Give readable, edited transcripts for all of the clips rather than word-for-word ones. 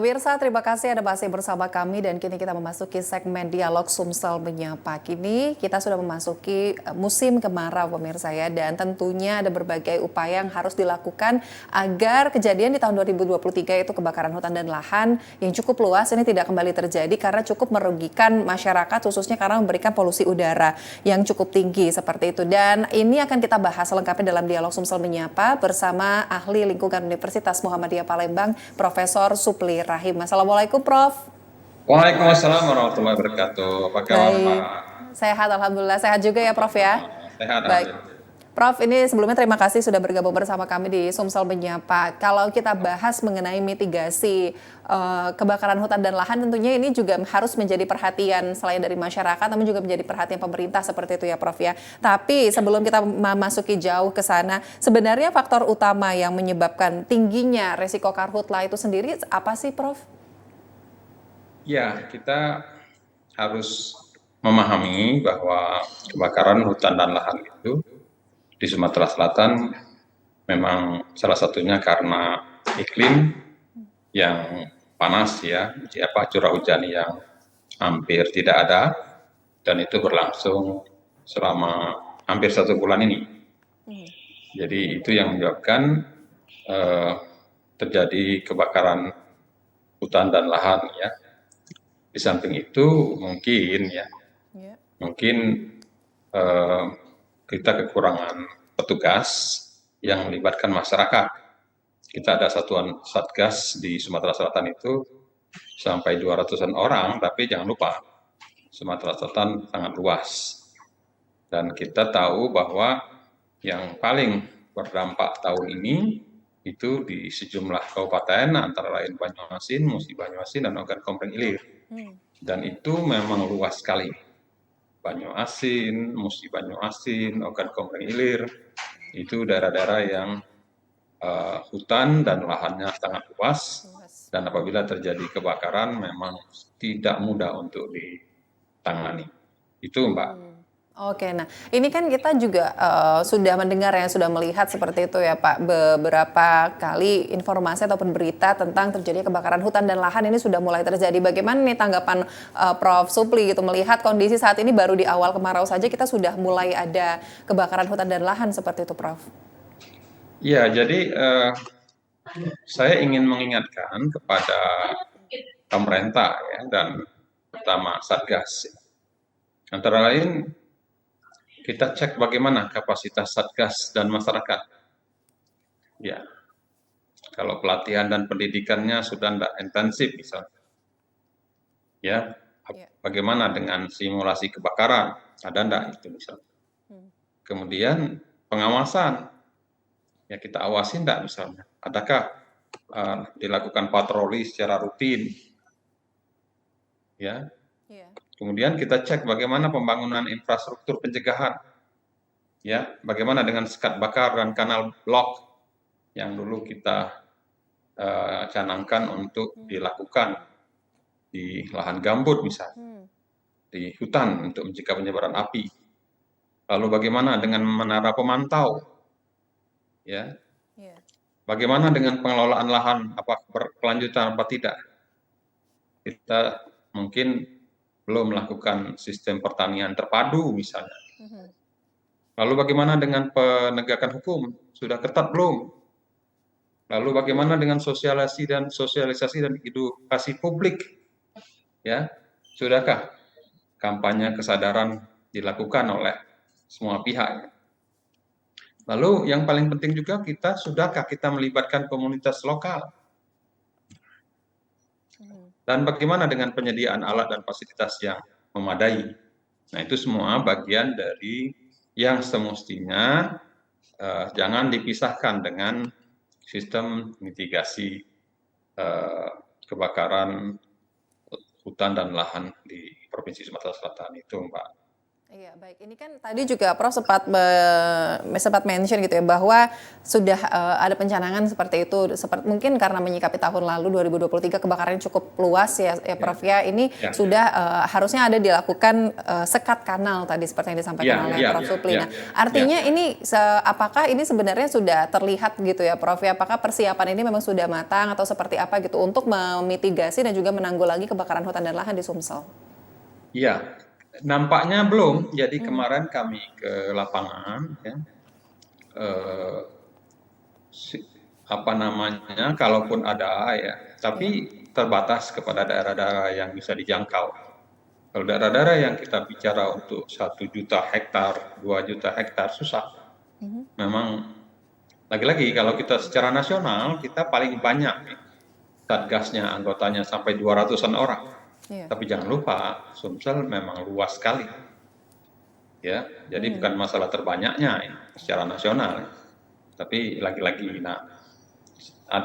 Pemirsa, terima kasih Anda masih bersama kami dan kini kita memasuki segmen dialog Sumsel Menyapa. Kini kita sudah memasuki musim kemarau pemirsa ya, dan tentunya ada berbagai upaya yang harus dilakukan agar kejadian di tahun 2023 itu kebakaran hutan dan lahan yang cukup luas ini tidak kembali terjadi karena cukup merugikan masyarakat, khususnya karena memberikan polusi udara yang cukup tinggi seperti itu. Dan ini akan kita bahas lengkapnya dalam dialog Sumsel Menyapa bersama ahli lingkungan Universitas Muhammadiyah Palembang, Profesor Supli Rahim. Assalamualaikum, Prof. Waalaikumsalam warahmatullahi wabarakatuh. Apa kabar, Pak? Baik, sehat Alhamdulillah. Sehat juga ya, Prof ya? Sehat, Baik. alhamdulillah. Prof, ini sebelumnya terima kasih sudah bergabung bersama kami di Sumsel Menyapa. Kalau kita bahas mengenai mitigasi kebakaran hutan dan lahan, tentunya ini juga harus menjadi perhatian selain dari masyarakat, namun juga menjadi perhatian pemerintah seperti itu ya, Prof ya. Tapi sebelum kita memasuki jauh ke sana, sebenarnya faktor utama yang menyebabkan tingginya resiko karhutla itu sendiri apa sih, Prof? Ya, kita harus memahami bahwa kebakaran hutan dan lahan itu di Sumatera Selatan memang salah satunya karena iklim yang panas ya, curah hujan yang hampir tidak ada, dan itu berlangsung selama hampir 1 bulan ini. Jadi itu yang menyebabkan eh, terjadi kebakaran hutan dan lahan ya. Di samping itu mungkin eh, kita kekurangan petugas yang melibatkan masyarakat. Kita ada satuan satgas di Sumatera Selatan itu sampai 200-an orang, tapi jangan lupa Sumatera Selatan sangat luas. Dan kita tahu bahwa yang paling berdampak tahun ini itu di sejumlah kabupaten antara lain Banyuasin, Musi Banyuasin, dan Ogan Komering Ilir. Dan itu memang luas sekali. Banyuasin, Musi Banyuasin, Ogan Komering Ilir, itu daerah-daerah yang hutan dan lahannya sangat luas, dan apabila terjadi kebakaran memang tidak mudah untuk ditangani. Itu, Mbak. Oke, nah ini kan kita juga sudah mendengar ya, sudah melihat seperti itu ya Pak, beberapa kali informasi ataupun berita tentang terjadi kebakaran hutan dan lahan ini sudah mulai terjadi. Bagaimana nih tanggapan Prof Supli gitu, melihat kondisi saat ini baru di awal kemarau saja kita sudah mulai ada kebakaran hutan dan lahan seperti itu, Prof? Ya, jadi saya ingin mengingatkan kepada pemerintah ya, dan pertama Satgas. Antara lain kita cek bagaimana kapasitas Satgas dan masyarakat. Ya, kalau pelatihan dan pendidikannya sudah tidak intensif misalnya. Ya, bagaimana dengan simulasi kebakaran? Ada enggak itu misalnya. Kemudian pengawasan. Ya, kita awasi enggak misalnya. Adakah dilakukan patroli secara rutin? Ya. Kemudian kita cek bagaimana pembangunan infrastruktur pencegahan. Ya, bagaimana dengan sekat bakar dan kanal blok yang dulu kita canangkan untuk dilakukan di lahan gambut misalnya, di hutan untuk mencegah penyebaran api. Lalu bagaimana dengan menara pemantau? Ya. Bagaimana dengan pengelolaan lahan, apakah berkelanjutan apa tidak? Kita mungkin belum melakukan sistem pertanian terpadu misalnya. Lalu bagaimana dengan penegakan hukum? Sudah ketat belum? Lalu bagaimana dengan sosialisasi dan edukasi publik? Ya, sudahkah kampanye kesadaran dilakukan oleh semua pihak? Lalu yang paling penting juga sudahkah kita melibatkan komunitas lokal? Dan bagaimana dengan penyediaan alat dan fasilitas yang memadai? Nah, itu semua bagian dari yang semestinya jangan dipisahkan dengan sistem mitigasi kebakaran hutan dan lahan di Provinsi Sumatera Selatan itu, Mbak. Iya, baik. Ini kan tadi juga Prof sempat mention gitu ya bahwa sudah ada pencanangan seperti itu. Mungkin karena menyikapi tahun lalu 2023 kebakarannya cukup luas ya, Prof ya. Ini Ya, sudah harusnya ada dilakukan sekat kanal tadi seperti yang disampaikan oleh Prof Supli. Nah, artinya ini apakah ini sebenarnya sudah terlihat gitu ya, Prof ya? Apakah persiapan ini memang sudah matang atau seperti apa gitu untuk memitigasi dan juga menanggulangi kebakaran hutan dan lahan di Sumsel? iya. Nampaknya belum. Jadi kemarin kami ke lapangan, ya, apa namanya, kalaupun ada ya, tapi terbatas kepada daerah-daerah yang bisa dijangkau. Kalau daerah-daerah yang kita bicara untuk 1 juta hektar, 2 juta hektar susah. Memang lagi-lagi kalau kita secara nasional kita paling banyak satgasnya, anggotanya sampai 200-an orang. Tapi jangan lupa Sumsel memang luas sekali. Ya, jadi bukan masalah terbanyaknya secara nasional. Tapi lagi-lagi, nah,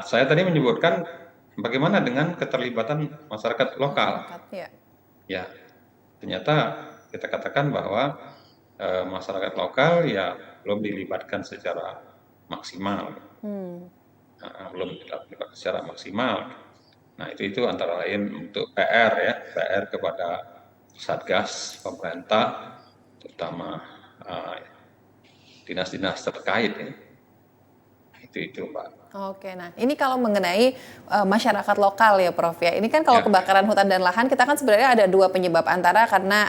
saya tadi menyebutkan bagaimana dengan keterlibatan masyarakat lokal. Ya, ternyata kita katakan bahwa masyarakat lokal ya belum dilibatkan secara maksimal, belum dilibatkan secara maksimal. Nah itu antara lain untuk PR kepada Satgas, pemerintah, terutama dinas-dinas terkait ya. Itu Pak. Oke, nah ini kalau mengenai masyarakat lokal ya Prof ya, ini kan kalau kebakaran hutan dan lahan kita kan sebenarnya ada dua penyebab, antara karena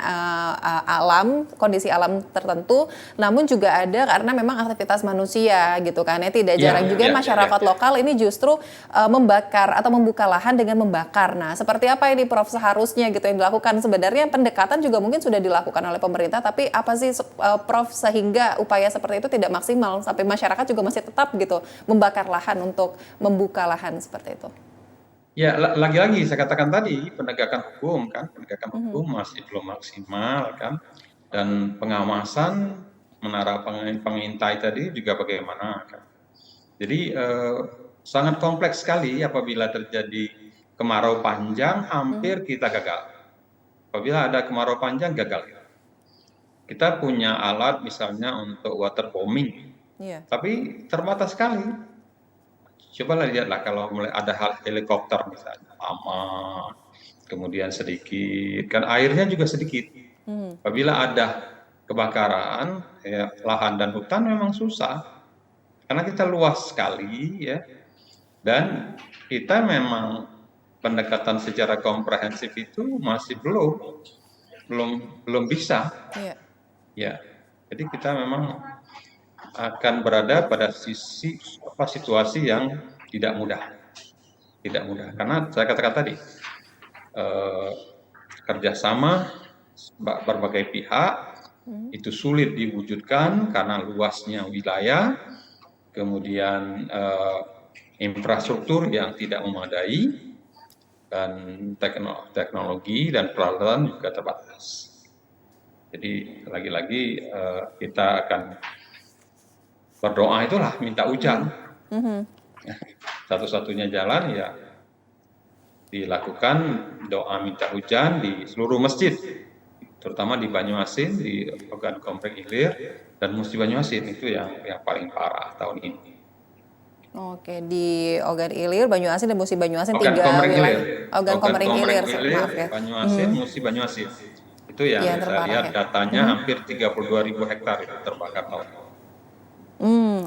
kondisi alam tertentu, namun juga ada karena memang aktivitas manusia gitu kan ya. Tidak jarang juga masyarakat lokal ini justru membakar atau membuka lahan dengan membakar. Nah seperti apa ini Prof seharusnya gitu yang dilakukan? Sebenarnya pendekatan juga mungkin sudah dilakukan oleh pemerintah, tapi apa sih Prof sehingga upaya seperti itu tidak maksimal sampai masyarakat juga masih tetap gitu membakar lahan untuk membuka lahan seperti itu? Ya, lagi-lagi saya katakan tadi penegakan hukum masih belum maksimal kan, dan pengawasan menara pengintai tadi juga bagaimana kan. Jadi sangat kompleks sekali apabila terjadi kemarau panjang, hampir kita gagal. Apabila ada kemarau panjang gagal. Kita punya alat misalnya untuk water bombing, tapi terbatas sekali. Cobalah lihatlah kalau mulai ada helikopter misalnya, lama, kemudian sedikit, kan airnya juga sedikit. Apabila ada kebakaran, ya, lahan dan hutan memang susah, karena kita luas sekali, ya, dan kita memang pendekatan secara komprehensif itu masih belum bisa, ya. Jadi kita memang akan berada pada situasi yang tidak mudah, karena saya katakan tadi kerjasama berbagai pihak itu sulit diwujudkan karena luasnya wilayah, kemudian infrastruktur yang tidak memadai, dan teknologi dan peralatan juga terbatas. Jadi lagi-lagi kita akan berdoa, itulah minta hujan. Satu-satunya jalan ya dilakukan doa minta hujan di seluruh masjid, terutama di Banyuasin, di Ogan Komplek Ilir dan Musi Banyuasin, itu yang paling parah tahun ini. Oke, di Ogan Ilir, Banyuasin dan Musi Banyuasin, Ogan Komplek Ilir, maaf ya. Banyuasin, Musi Banyuasin. Itu yang saya lihat datanya hampir 32.000 hektar itu terbakar tahun ini.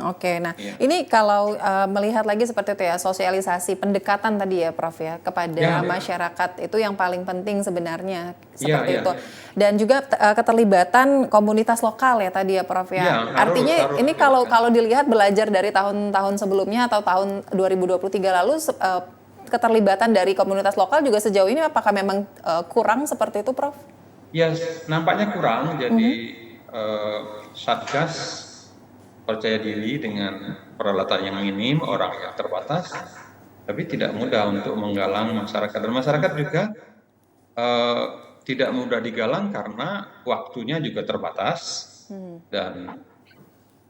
Oke, nah ini kalau melihat lagi seperti itu ya, sosialisasi pendekatan tadi ya Prof ya kepada masyarakat itu yang paling penting sebenarnya seperti itu. Dan juga keterlibatan komunitas lokal ya tadi ya Prof ya. Artinya ini kalau dilihat belajar dari tahun-tahun sebelumnya atau tahun 2023 lalu, keterlibatan dari komunitas lokal juga sejauh ini apakah memang kurang seperti itu Prof? Ya, nampaknya kurang. Jadi Satgas percaya diri dengan peralatan yang minim, orang yang terbatas, tapi tidak mudah untuk menggalang masyarakat. Dan masyarakat juga tidak mudah digalang karena waktunya juga terbatas dan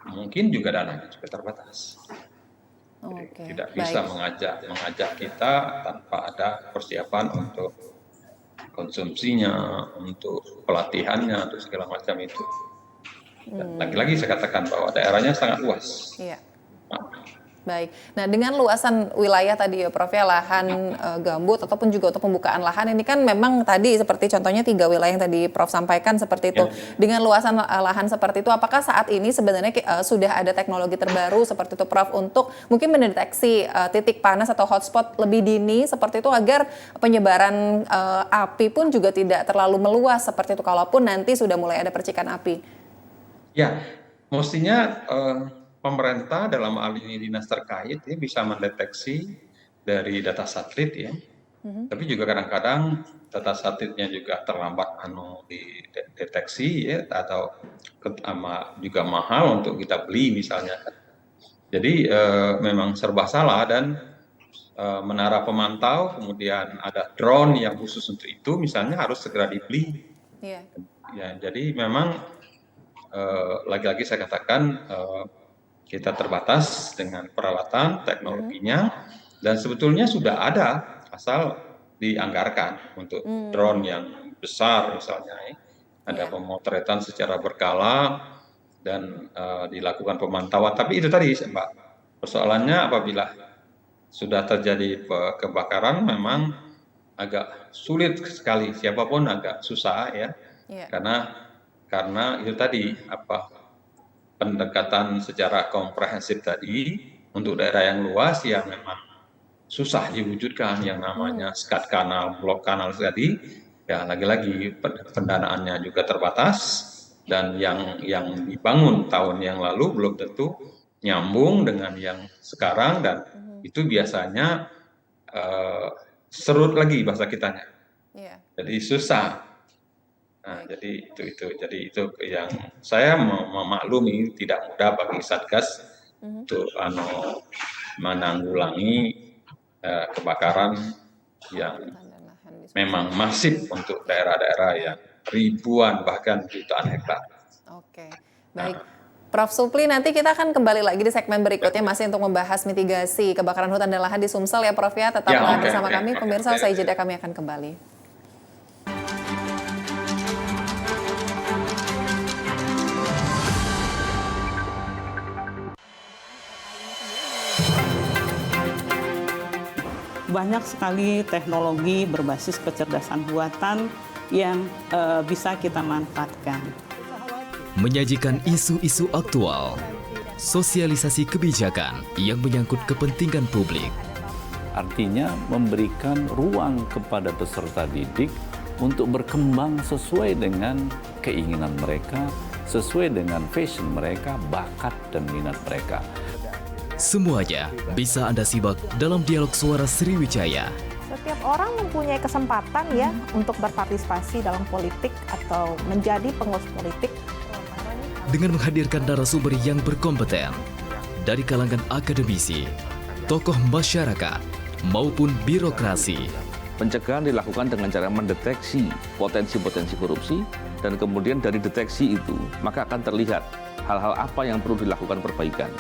mungkin juga dananya juga terbatas. Tidak bisa mengajak kita tanpa ada persiapan untuk konsumsinya, untuk pelatihannya, untuk segala macam itu. Dan lagi-lagi saya katakan bahwa daerahnya sangat luas. Iya. Baik. Nah, dengan luasan wilayah tadi ya Prof ya, lahan gambut ataupun juga untuk pembukaan lahan ini kan memang tadi seperti contohnya 3 wilayah yang tadi Prof sampaikan seperti itu. Ya. Dengan luasan lahan seperti itu, apakah saat ini sebenarnya sudah ada teknologi terbaru seperti itu Prof untuk mungkin mendeteksi titik panas atau hotspot lebih dini seperti itu agar penyebaran api pun juga tidak terlalu meluas seperti itu kalaupun nanti sudah mulai ada percikan api? Ya, mestinya pemerintah dalam hal ini dinas terkait ya bisa mendeteksi dari data satelit ya. Tapi juga kadang-kadang data satelitnya juga terlambat dideteksi ya, atau juga mahal untuk kita beli misalnya. Jadi memang serba salah, dan menara pemantau, kemudian ada drone yang khusus untuk itu misalnya harus segera dibeli. Iya. Ya, jadi memang lagi-lagi saya katakan kita terbatas dengan peralatan teknologinya, dan sebetulnya sudah ada asal dianggarkan untuk drone yang besar misalnya ya. Ada pemotretan secara berkala dan dilakukan pemantauan. Tapi itu tadi Mbak, persoalannya apabila sudah terjadi kebakaran memang agak sulit sekali, siapapun agak susah ya. Karena itu tadi pendekatan secara komprehensif tadi untuk daerah yang luas ya memang susah diwujudkan, yang namanya skat kanal, blok kanal tadi ya, lagi-lagi pendanaannya juga terbatas, dan yang dibangun tahun yang lalu belum tentu nyambung dengan yang sekarang, dan itu biasanya serut lagi bahasa kitanya. Jadi susah. Nah, jadi itu yang saya memaklumi tidak mudah bagi Satgas untuk menanggulangi kebakaran yang memang masif untuk daerah-daerah yang ribuan bahkan jutaan hektar. Oke, baik. Prof Supli, nanti kita akan kembali lagi di segmen berikutnya masih untuk membahas mitigasi kebakaran hutan dan lahan di Sumsel ya Prof ya. Tetaplah bersama kami pemirsa, usai jeda kami akan kembali. Banyak sekali teknologi berbasis kecerdasan buatan yang bisa kita manfaatkan. Menyajikan isu-isu aktual, sosialisasi kebijakan yang menyangkut kepentingan publik. Artinya memberikan ruang kepada peserta didik untuk berkembang sesuai dengan keinginan mereka, sesuai dengan passion mereka, bakat dan minat mereka. Semuanya bisa Anda simak dalam dialog suara Sriwijaya. Setiap orang mempunyai kesempatan ya untuk berpartisipasi dalam politik atau menjadi pengurus politik. Dengan menghadirkan narasumber yang berkompeten dari kalangan akademisi, tokoh masyarakat, maupun birokrasi. Pencegahan dilakukan dengan cara mendeteksi potensi-potensi korupsi, dan kemudian dari deteksi itu maka akan terlihat hal-hal apa yang perlu dilakukan perbaikan.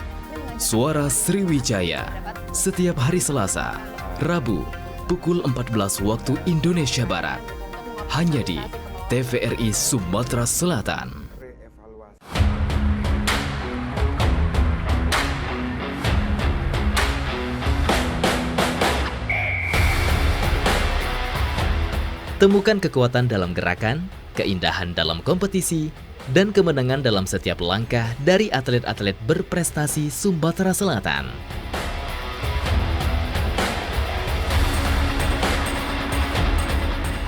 Suara Sriwijaya, setiap hari Selasa, Rabu, pukul 14 waktu Indonesia Barat. Hanya di TVRI Sumatera Selatan. Temukan kekuatan dalam gerakan, keindahan dalam kompetisi, dan kemenangan dalam setiap langkah dari atlet-atlet berprestasi Sumatera Selatan.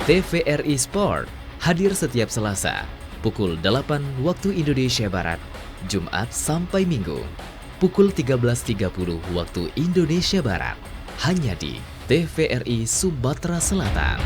TVRI Sport hadir setiap Selasa, pukul 8 waktu Indonesia Barat, Jumat sampai Minggu, pukul 13.30 waktu Indonesia Barat, hanya di TVRI Sumatera Selatan.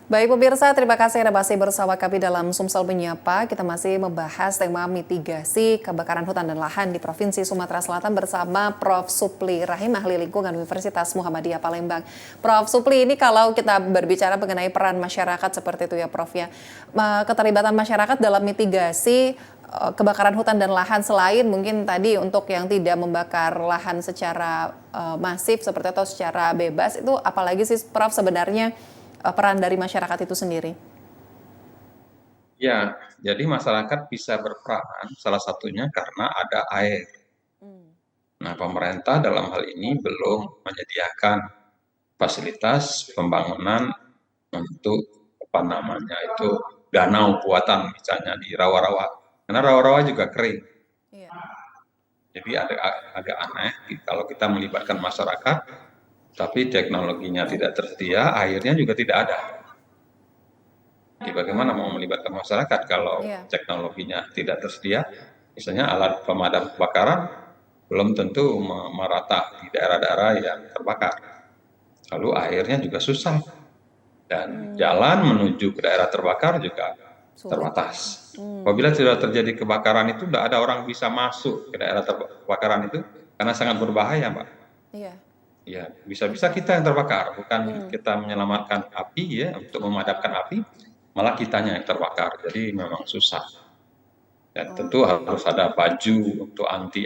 Baik pemirsa, terima kasih Anda masih bersama kami dalam Sumsel Menyapa. Kita masih membahas tema mitigasi kebakaran hutan dan lahan di Provinsi Sumatera Selatan bersama Prof. Supli Rahim, ahli lingkungan Universitas Muhammadiyah Palembang. Prof. Supli, ini kalau kita berbicara mengenai peran masyarakat seperti itu ya Prof ya, keterlibatan masyarakat dalam mitigasi kebakaran hutan dan lahan selain mungkin tadi untuk yang tidak membakar lahan secara masif seperti itu atau secara bebas, itu apalagi sih Prof sebenarnya peran dari masyarakat itu sendiri? Ya, jadi masyarakat bisa berperan salah satunya karena ada air. Nah, pemerintah dalam hal ini belum menyediakan fasilitas pembangunan untuk apa namanya itu danau buatan misalnya di rawa-rawa. Karena rawa-rawa juga kering. Iya. Jadi agak aneh kalau kita melibatkan masyarakat, tapi teknologinya tidak tersedia, airnya juga tidak ada. Jadi bagaimana mau melibatkan masyarakat kalau teknologinya tidak tersedia? Misalnya alat pemadam kebakaran belum tentu merata di daerah-daerah yang terbakar. Lalu airnya juga susah. Dan jalan menuju ke daerah terbakar juga terbatas. Apabila sudah terjadi kebakaran itu tidak ada orang bisa masuk ke daerah kebakaran itu karena sangat berbahaya, Mbak. Iya. Ya, bisa-bisa kita yang terbakar, bukan kita menyelamatkan api ya, untuk memadamkan api, malah kitanya yang terbakar. Jadi memang susah. Dan tentu harus ada baju untuk anti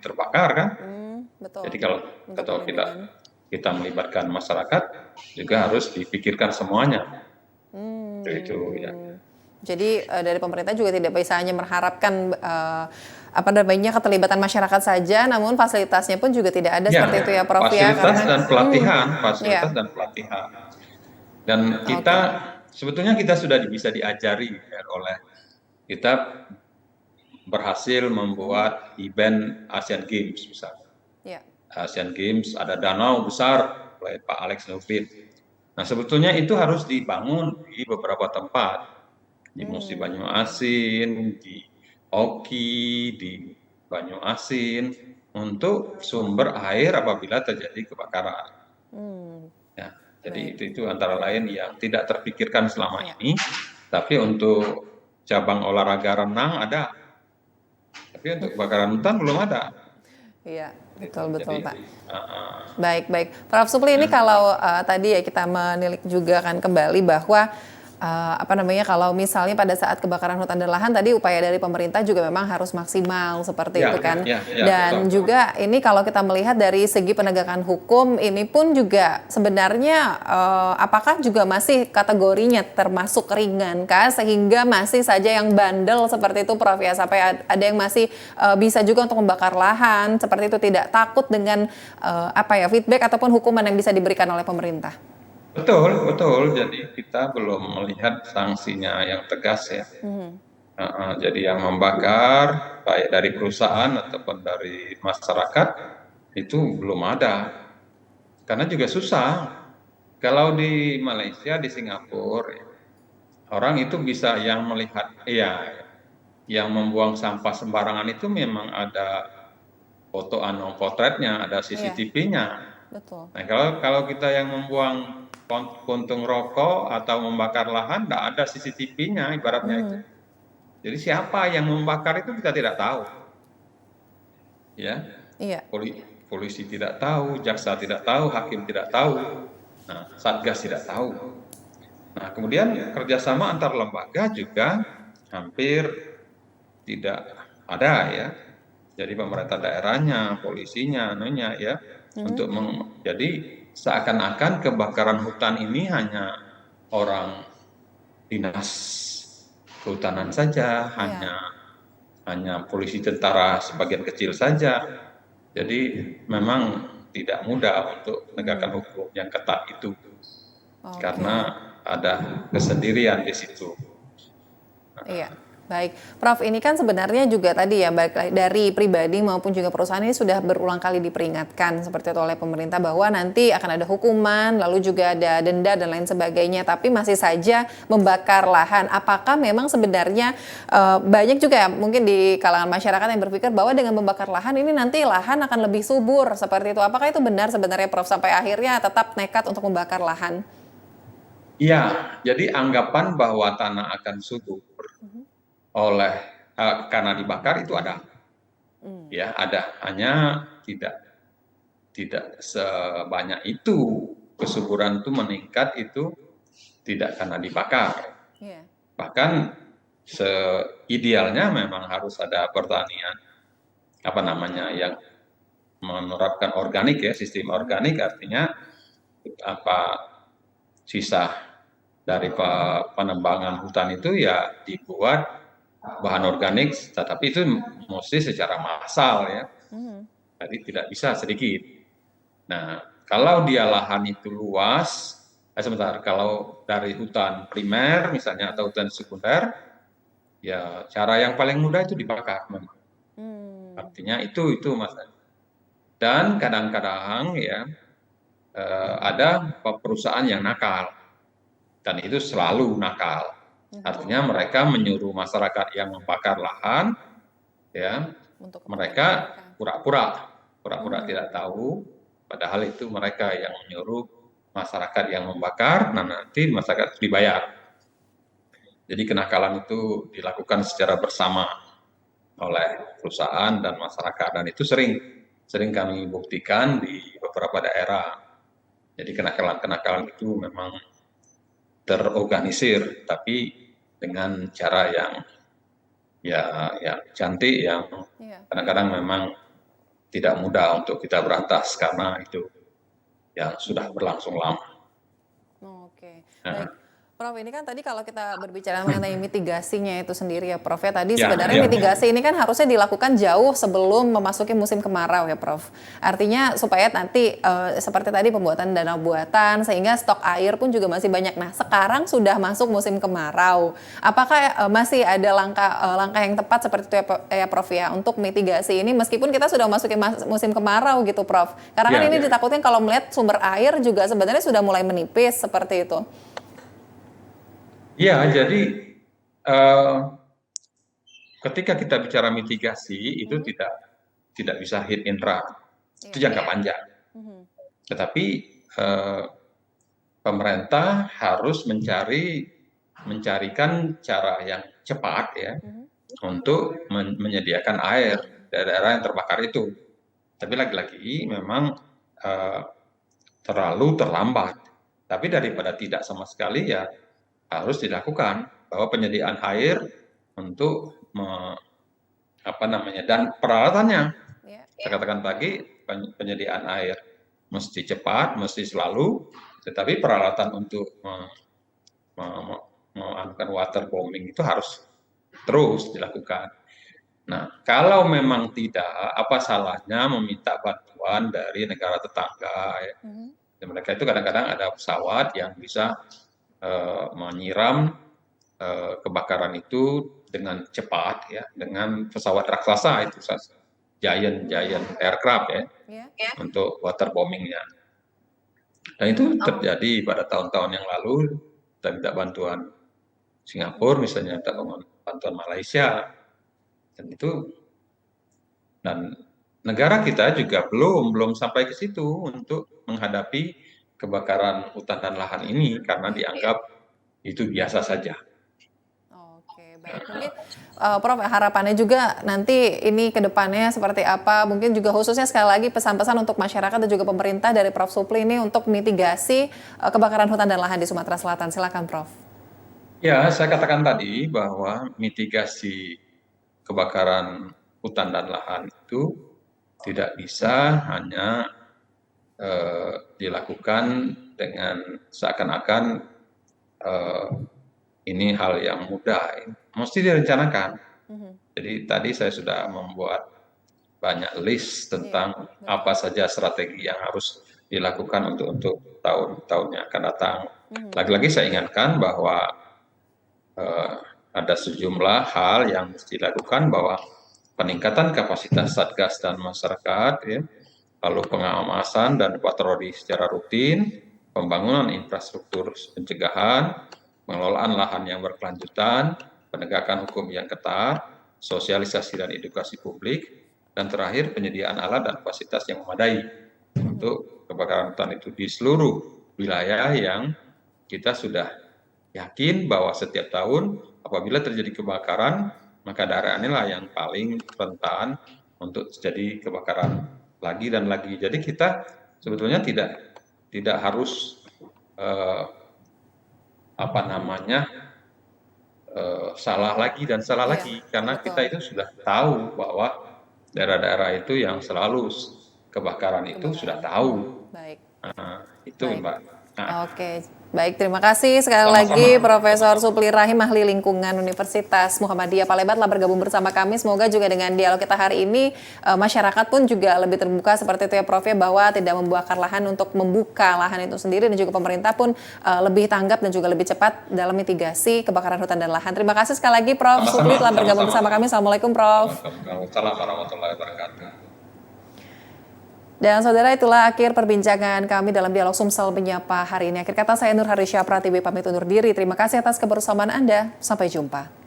terbakar kan. Betul. Jadi kalau kita melibatkan masyarakat juga harus dipikirkan semuanya. Itu ya. Jadi dari pemerintah juga tidak bisa hanya mengharapkan keterlibatan masyarakat saja, namun fasilitasnya pun juga tidak ada seperti itu ya Prof ya. Fasilitas dan pelatihan. Dan kita sebetulnya kita sudah bisa diajari oleh kita berhasil membuat event Asian Games misalnya. Ya. Asian Games ada danau besar oleh Pak Alex Nurdin. Nah sebetulnya itu harus dibangun di beberapa tempat. Di Musi Banyuasin, di Oki, di Banyuasin, untuk sumber air apabila terjadi kebakaran. Ya, jadi itu antara lain yang tidak terpikirkan selama ini, tapi untuk cabang olahraga renang ada, tapi untuk kebakaran hutan belum ada. Iya, betul Pak. Baik. Prof. Supli, ini kalau tadi ya kita menilik juga kan kembali bahwa kalau misalnya pada saat kebakaran hutan dan lahan tadi upaya dari pemerintah juga memang harus maksimal seperti itu kan. Dan betul. Juga ini kalau kita melihat dari segi penegakan hukum ini pun juga sebenarnya apakah juga masih kategorinya termasuk ringan kah sehingga masih saja yang bandel seperti itu Prof ya, sampai ada yang masih bisa juga untuk membakar lahan seperti itu, tidak takut dengan feedback ataupun hukuman yang bisa diberikan oleh pemerintah. Betul. Jadi kita belum melihat sanksinya yang tegas ya. Jadi yang membakar baik dari perusahaan ataupun dari masyarakat itu belum ada. Karena juga susah. Kalau di Malaysia, di Singapura, orang itu bisa yang melihat, yang membuang sampah sembarangan itu memang ada foto potretnya, ada CCTV-nya. Betul. Nah kalau kita yang membuang puntung rokok atau membakar lahan, tidak ada CCTV-nya ibaratnya itu. Jadi siapa yang membakar itu kita tidak tahu. Ya. Iya. Polisi tidak tahu, jaksa tidak tahu, hakim tidak tahu. Nah, Satgas tidak tahu. Nah, kemudian kerjasama antar lembaga juga hampir tidak ada ya. Jadi pemerintah daerahnya, polisinya, untuk jadi seakan-akan kebakaran hutan ini hanya orang dinas kehutanan saja, hanya polisi tentara sebagian kecil saja. Jadi memang tidak mudah untuk menegakkan hukum yang ketat itu, karena ada kesendirian di situ. Iya. Baik, Prof, ini kan sebenarnya juga tadi ya, baik dari pribadi maupun juga perusahaan ini sudah berulang kali diperingatkan seperti itu oleh pemerintah bahwa nanti akan ada hukuman, lalu juga ada denda dan lain sebagainya, tapi masih saja membakar lahan. Apakah memang sebenarnya banyak juga ya mungkin di kalangan masyarakat yang berpikir bahwa dengan membakar lahan ini nanti lahan akan lebih subur seperti itu. Apakah itu benar sebenarnya Prof, sampai akhirnya tetap nekat untuk membakar lahan? Iya, jadi anggapan bahwa tanah akan subur oleh karena dibakar itu ada, ya ada. Hanya tidak sebanyak itu, kesuburan itu meningkat itu tidak karena dibakar. Iya. Bahkan seidealnya memang harus ada pertanian apa namanya yang menerapkan organik ya, sistem organik, artinya apa sisa dari penebangan hutan itu ya dibuat bahan organik, tetapi itu mesti secara massal ya, jadi tidak bisa sedikit. Nah, kalau dia lahan itu luas, sebentar, kalau dari hutan primer misalnya atau hutan sekunder, ya cara yang paling mudah itu dibakar memang. Artinya itu Mas. Dan kadang-kadang ya ada perusahaan yang nakal, dan itu selalu nakal. Artinya mereka menyuruh masyarakat yang membakar lahan, ya Untuk mereka pura-pura tidak tahu, padahal itu mereka yang menyuruh masyarakat yang membakar, nah nanti masyarakat dibayar. Jadi kenakalan itu dilakukan secara bersama oleh perusahaan dan masyarakat, dan itu sering kami buktikan di beberapa daerah. Jadi kenakalan-kenakalan itu memang terorganisir, tapi dengan cara yang ya cantik, yang kadang-kadang memang tidak mudah untuk kita berantas karena itu yang sudah berlangsung lama. Oke, baik. Prof, ini kan tadi kalau kita berbicara mengenai mitigasinya itu sendiri ya Prof, ya tadi sebenarnya mitigasi ini kan harusnya dilakukan jauh sebelum memasuki musim kemarau ya Prof. Artinya supaya nanti seperti tadi pembuatan danau buatan sehingga stok air pun juga masih banyak. Nah, sekarang sudah masuk musim kemarau. Apakah masih ada langkah yang tepat seperti itu ya Prof ya untuk mitigasi ini meskipun kita sudah masukin musim kemarau gitu Prof. Karena kan ini ditakutin kalau melihat sumber air juga sebenarnya sudah mulai menipis seperti itu. Ya, jadi ketika kita bicara mitigasi itu tidak bisa hit and run, itu jangka panjang. Tetapi pemerintah harus mencarikan cara yang cepat ya untuk menyediakan air daerah yang terbakar itu. Tapi lagi-lagi memang terlalu terlambat. Tapi daripada tidak sama sekali ya harus dilakukan bahwa penyediaan air untuk dan peralatannya. Saya katakan tadi penyediaan air mesti cepat, mesti selalu, tetapi peralatan untuk melakukan waterbombing itu harus terus dilakukan. Nah, kalau memang tidak, apa salahnya meminta bantuan dari negara tetangga? Ya. Mereka itu kadang-kadang ada pesawat yang bisa menyiram kebakaran itu dengan cepat ya, dengan pesawat raksasa itu giant aircraft ya, untuk waterbombingnya. Dan itu terjadi pada tahun-tahun yang lalu. Kita minta bantuan Singapura misalnya, minta bantuan Malaysia, dan negara kita juga belum sampai ke situ untuk menghadapi kebakaran hutan dan lahan ini karena dianggap itu biasa saja. Oke, baik. Mungkin Prof, harapannya juga nanti ini ke depannya seperti apa? Mungkin juga khususnya sekali lagi pesan-pesan untuk masyarakat dan juga pemerintah dari Prof Supli ini untuk mitigasi kebakaran hutan dan lahan di Sumatera Selatan. Silakan Prof. Ya, saya katakan tadi bahwa mitigasi kebakaran hutan dan lahan itu tidak bisa hanya dilakukan dengan seakan-akan ini hal yang mudah, mesti direncanakan. Jadi tadi saya sudah membuat banyak list tentang apa saja strategi yang harus dilakukan untuk tahun-tahun yang akan datang. Lagi-lagi saya ingatkan bahwa ada sejumlah hal yang mesti dilakukan, bahwa peningkatan kapasitas Satgas dan masyarakat, ya, lalu pengawasan dan patroli secara rutin, pembangunan infrastruktur pencegahan, pengelolaan lahan yang berkelanjutan, penegakan hukum yang ketat, sosialisasi dan edukasi publik, dan terakhir penyediaan alat dan fasilitas yang memadai untuk kebakaran hutan itu di seluruh wilayah yang kita sudah yakin bahwa setiap tahun apabila terjadi kebakaran, maka daerah inilah yang paling rentan untuk terjadi kebakaran lagi dan lagi. Jadi kita sebetulnya tidak harus salah lagi dan salah Iya, lagi, karena betul. kita itu sudah tahu bahwa daerah-daerah itu yang selalu kebakaran itu sudah tahu. Baik. Itu Baik. Mbak. Nah, Oke, baik, terima kasih sekali sama-sama. lagi Profesor Supli Rahim, ahli lingkungan Universitas Muhammadiyah Palembang telah bergabung bersama kami. Semoga juga dengan dialog kita hari ini masyarakat pun juga lebih terbuka seperti itu ya Prof ya, bahwa tidak membakar lahan untuk membuka lahan itu sendiri, dan juga pemerintah pun lebih tanggap dan juga lebih cepat dalam mitigasi kebakaran hutan dan lahan. Terima kasih sekali lagi Prof Supli telah bergabung bersama kami. Assalamualaikum Prof. Waalaikumsalam warahmatullahi wabarakatuh. Dan saudara, itulah akhir perbincangan kami dalam dialog Sumsel Menyapa hari ini. Akhir kata saya Nur Harisya Pratiwi pamit undur diri. Terima kasih atas kebersamaan Anda. Sampai jumpa.